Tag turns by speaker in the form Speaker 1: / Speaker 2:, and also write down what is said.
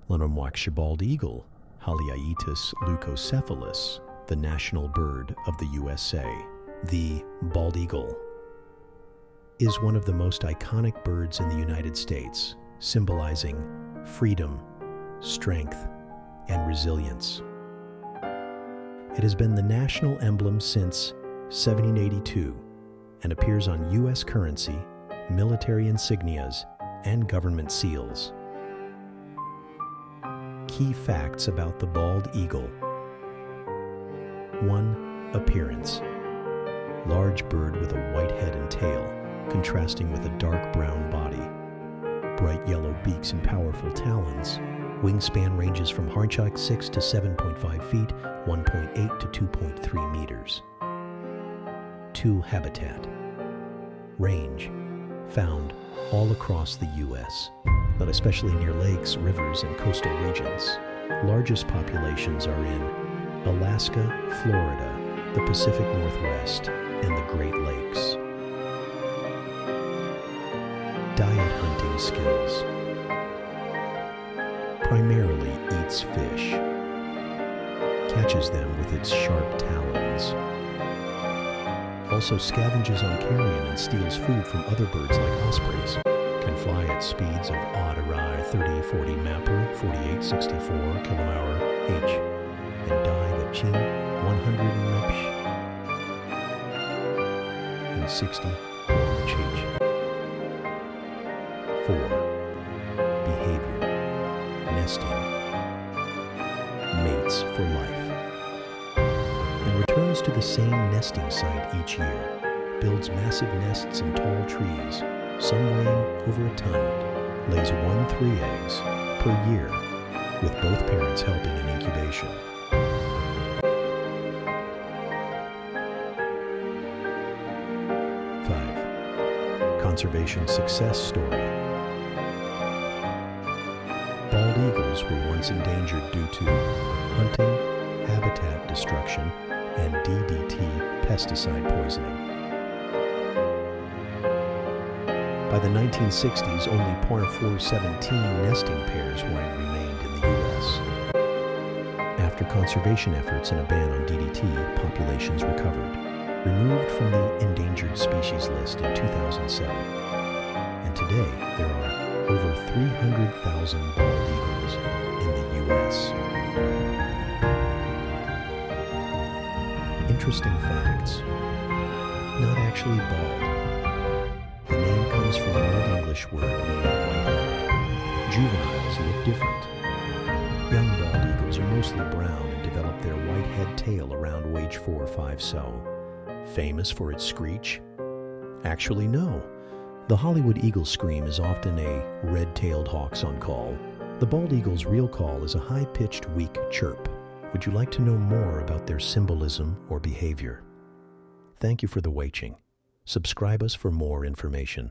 Speaker 1: L'Onomwaksha bald eagle, Haliaeetus leucocephalus, the national bird of the USA. The bald eagle is one of the most iconic birds in the United States, symbolizing freedom, strength, and resilience. It has been the national emblem since 1782 and appears on U.S. currency, military insignias, and government seals. Key facts about the bald eagle. 1. Appearance. Large bird with a white head and tail, contrasting with a dark brown body. Bright yellow beaks and powerful talons. Wingspan ranges from hardshot 6 to 7.5 feet, 1.8 to 2.3 meters. 2. Habitat. Range. Found all across the U.S., but especially near lakes, rivers, and coastal regions. Largest populations are in Alaska, Florida, the Pacific Northwest, and the Great Lakes. Diet hunting skills. Primarily eats fish. Catches them with its sharp talons. Also scavenges on carrion and steals food from other birds like ospreys. Can fly at speeds of odd awry 30-40 mapper, 48-64 km/h, and dive at Chin 100 mph and 60 km/h. 4. Behavior. Nesting. Mates for life. And returns to the same nesting site each year. Builds massive nests in tall trees, some weighing over a ton. Lays 1-3 eggs per year, with both parents helping in incubation. 5. Conservation success story. Bald eagles were once endangered due to hunting, habitat destruction, and DDT pesticide poisoning. By the 1960s, only 0.417 nesting pairs remained in the U.S. After conservation efforts and a ban on DDT, populations recovered, removed from the endangered species list in 2007. And today, there are over 300,000 bald eagles in the U.S. Interesting facts. Not actually bald. The name comes from an Old English word meaning white-headed. Juveniles look different. Young bald eagles are mostly brown and develop their white head tail around age 4 or 5 so. Famous for its screech? Actually, no. The Hollywood eagle scream is often a red-tailed hawk's on call. The bald eagle's real call is a high-pitched, weak chirp. Would you like to know more about their symbolism or behavior? Thank you for the watching. Subscribe us for more information.